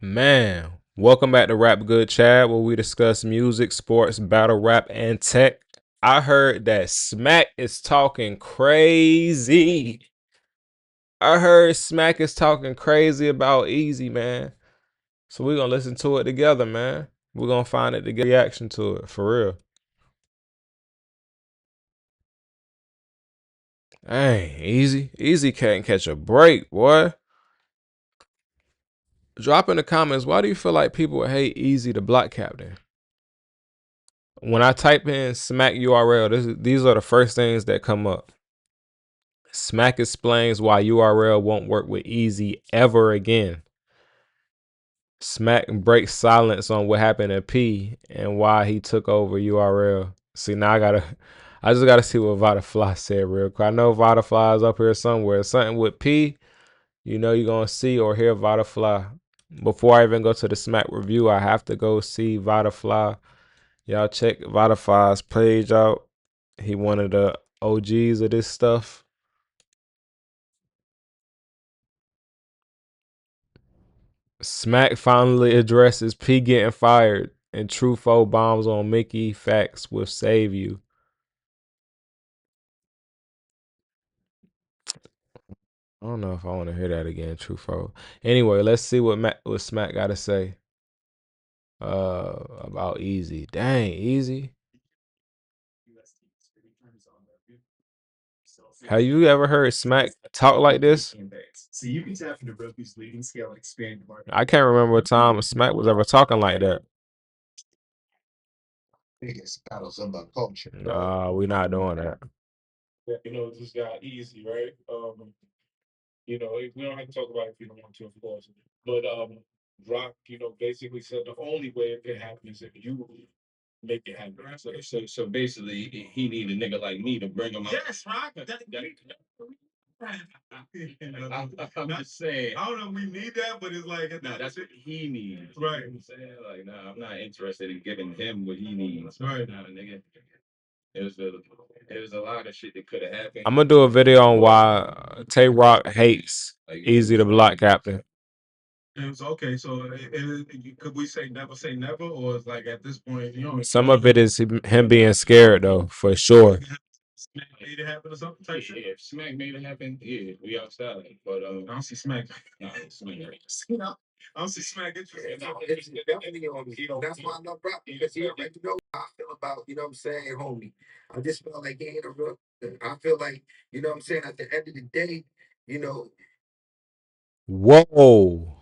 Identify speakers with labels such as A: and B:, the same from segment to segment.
A: Man, welcome back to Rap Good Chad, where we discuss music, sports, battle rap, and tech. I heard that Smack is talking crazy. I heard Smack is talking crazy about Eazy, man. So we're gonna listen to it together, man. We're gonna find it together, reaction to it, for real. Dang, Eazy can't catch a break, boy. Drop in the comments, why do you feel like people hate Eazy the Block Captain? When I type in Smack URL, these are the first things that come up. Smack explains why URL won't work with Eazy ever again. Smack breaks silence on what happened to P and why he took over URL. See, now I just gotta see what Vitafly said real quick. I know Vitafly is up here somewhere. Something with P, you're gonna see or hear Vitafly. Before I even go to the Smack review, I have to go see Vitafly. Y'all check Vitafly's page out. He one of the OGs of this stuff. Smack finally addresses P getting fired, and Truffaut bombs on Mickey Facts with Save You. I don't know if I want to hear that again, Truffaut. Anyway, let's see what Smack got to say about Eazy. Dang, Eazy. Have you ever heard Smack talk like this? I can't remember a time Smack was ever talking like that. Nah, we not doing that.
B: So basically, he need a nigga like me to bring him up. Yes, right. I'm just saying. I don't know if we need that, but it's like no, that's what he needs. Right. You know what I'm saying? Like, nah, I'm not interested in giving him what he needs. Right. Nah, nigga. It was a lot of shit that could have happened.
A: I'm gonna do a video on why Tay Rock hates Eazy the Block Captain.
B: It was okay. So, could we say never, or it's like at this point,
A: Some of it is him being scared, though, for sure.
B: Smack made it happen or something type shit? Yeah, if Smack made it happen, yeah, we outside. But I don't see Smack. Nah, Smack. I don't see Smack interested.
C: It's definitely on me. That's why I love rap because he already know how I feel about, I'm saying, homie. I just feel like he ain't a real. I feel like, what I'm saying, at the end of the day, you know,
A: Whoa.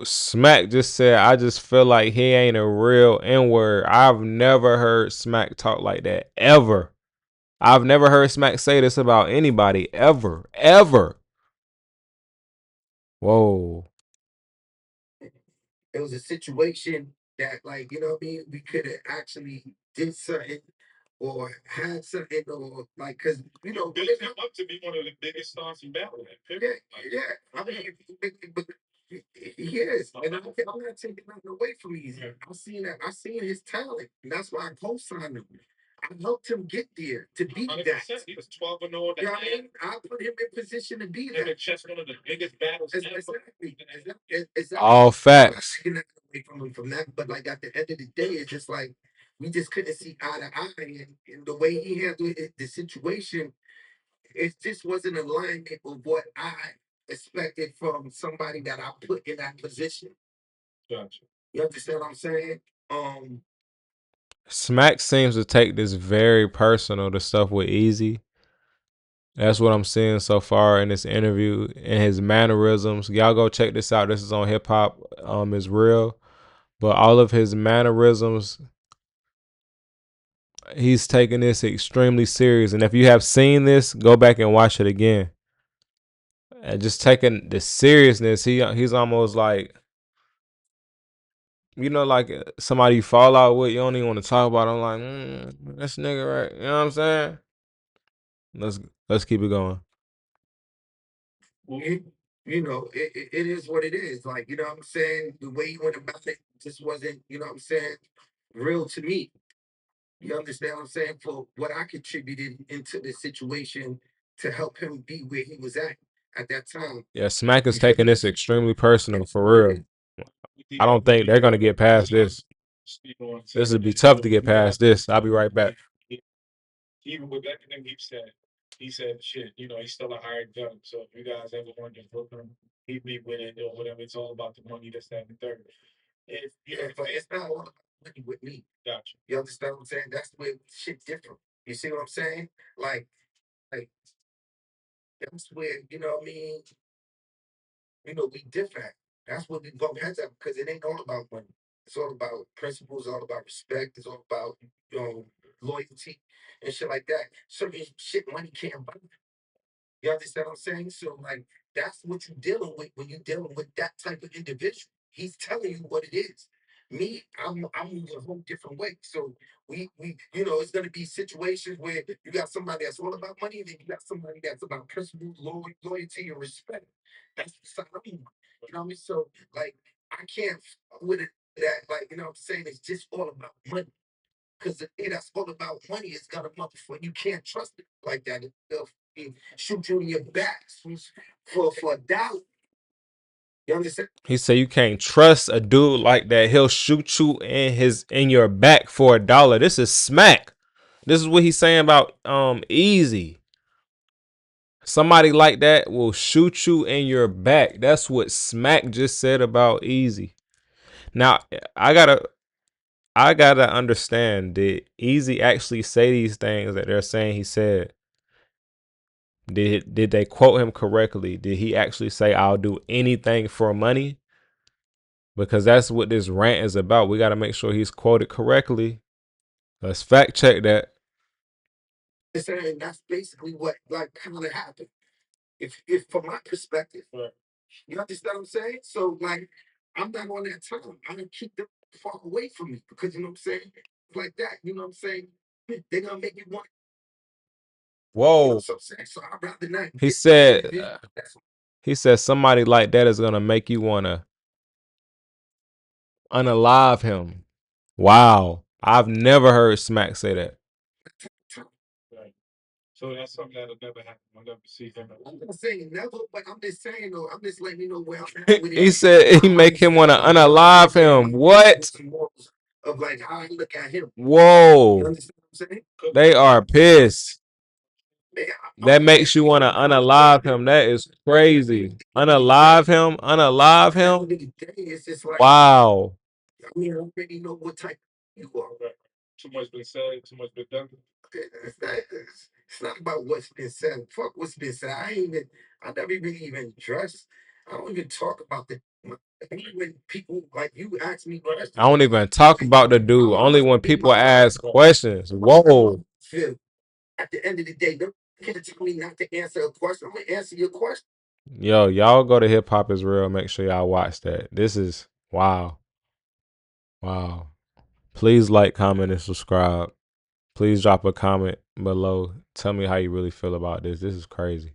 A: Smack just said, I just feel like he ain't a real N word. I've never heard Smack talk like that, ever. I've never heard Smack say this about anybody, ever. Ever. Whoa.
C: it was a situation that, like, what I mean, we could have actually did something or had something or like, because,
B: Built him up to be one of the biggest stars in battle rap.
C: yeah, yeah. I mean, but he is, and I'm not taking nothing away from Easy. I seen that. I seen his talent, and that's why I co-signed him. I helped him get there to be that.
B: He was 12-0.
C: You know what I mean? I put him in position to be that.
B: Just one of the biggest battles ever.
C: Exactly.
A: All facts.
C: Taking nothing away from him from that, but like at the end of the day, it's just like we just couldn't see eye to eye, and the way he handled the situation, it just wasn't in alignment with what I expected from somebody that I put in that position.
B: Gotcha.
C: You understand what I'm saying?
A: Smack seems to take this very personal, the stuff with Eazy. That's what I'm seeing so far in this interview and his mannerisms. Y'all go check this out. This is on Hip Hop is Real. But all of his mannerisms, he's taking this extremely serious. And if you have seen this, go back and watch it again. And just taking the seriousness, he's almost like, like somebody you fall out with, you don't even want to talk about. I'm like, this nigga, right? You know what I'm saying? Let's let's keep it going.
C: It is what it is. Like, what I'm saying? The way he went about it just wasn't, what I'm saying, real to me. You understand what I'm saying? For what I contributed into the situation to help him be where he was at that time.
A: Yeah, Smack is taking this extremely personal, for real. I don't think they're gonna get past this. This would be tough to get past this. I'll be right back.
B: Even with everything he said, shit, you know, he's still a hired gun. So if you guys ever want to book him, he'd be winning or whatever. It's all about the money, that's that, and the third. If yeah, but it's not all about money with me. Gotcha. You understand what I'm saying? That's where shit different. You see what I'm saying? Like that's where, you know what I mean, we different. That's what we bump heads up because it ain't all about money. It's all about principles, all about respect, it's all about loyalty and shit like that. Certain shit money can't buy. You understand what I'm saying? So like that's what you're dealing with when you're dealing with that type of individual. He's telling you what it is. Me, I'm moving a whole different way. So we it's gonna be situations where you got somebody that's all about money, and then you got somebody that's about principle, loyalty, and respect. That's the side I'm on. You know what I mean? So like I can't with it that like what I'm saying it's just all about money. Because the thing that's all about money is gonna motherfucker. You can't trust it like that. They'll shoot you in your back for a dollar. You understand?
A: He said you can't trust a dude like that. He'll shoot you in your back for $1. This is smack. This is what he's saying about Eazy. Somebody like that will shoot you in your back. That's what Smack just said about Eazy. Now I gotta understand. Did Eazy actually say these things that they're saying he said? Did they quote him correctly? Did he actually say I'll do anything for money? Because that's what this rant is about. We got to make sure he's quoted correctly. Let's fact check that.
C: And that's basically what like kind of happened. If from my perspective, right. You understand what I'm saying? So like I'm not on that time. I'm gonna keep them far away from me because you know what I'm saying? Like that, you know what I'm saying? They're gonna make you want.
A: Whoa.
C: You know what I'm saying? So I'd rather not.
A: He said somebody like that is gonna make you wanna unalive him. Wow. I've never heard Smack say that.
B: Right. So that's something that'll never happen. We'll never see him.
C: I'm not saying never, but I'm just saying though. I'm just letting you know where I'm at with it.
A: He said he make him want to unalive him. What?
C: Of like how I look at him.
A: Whoa.
C: You understand what I'm saying?
A: They are pissed.
C: Man,
A: That makes you want to unalive him. That is crazy. Unalive him. Unalive him.
C: It's just like,
A: Wow.
C: I mean, I already know what type you are.
B: Too much been said, too much been done.
C: It's not about what's been said. Fuck what's been said. I never really even dress. I don't even talk about the. When people like you ask me questions,
A: I don't even talk about the dude. Only when people ask questions. Whoa.
C: Phil, at the end of the day, don't can't tell me not to answer a question. I'm gonna answer your question.
A: Yo, y'all go to Hip Hop Is Real. Make sure y'all watch that. This is wow. Wow. Please like, comment, and subscribe. Please drop a comment below. Tell me how you really feel about this. This is crazy.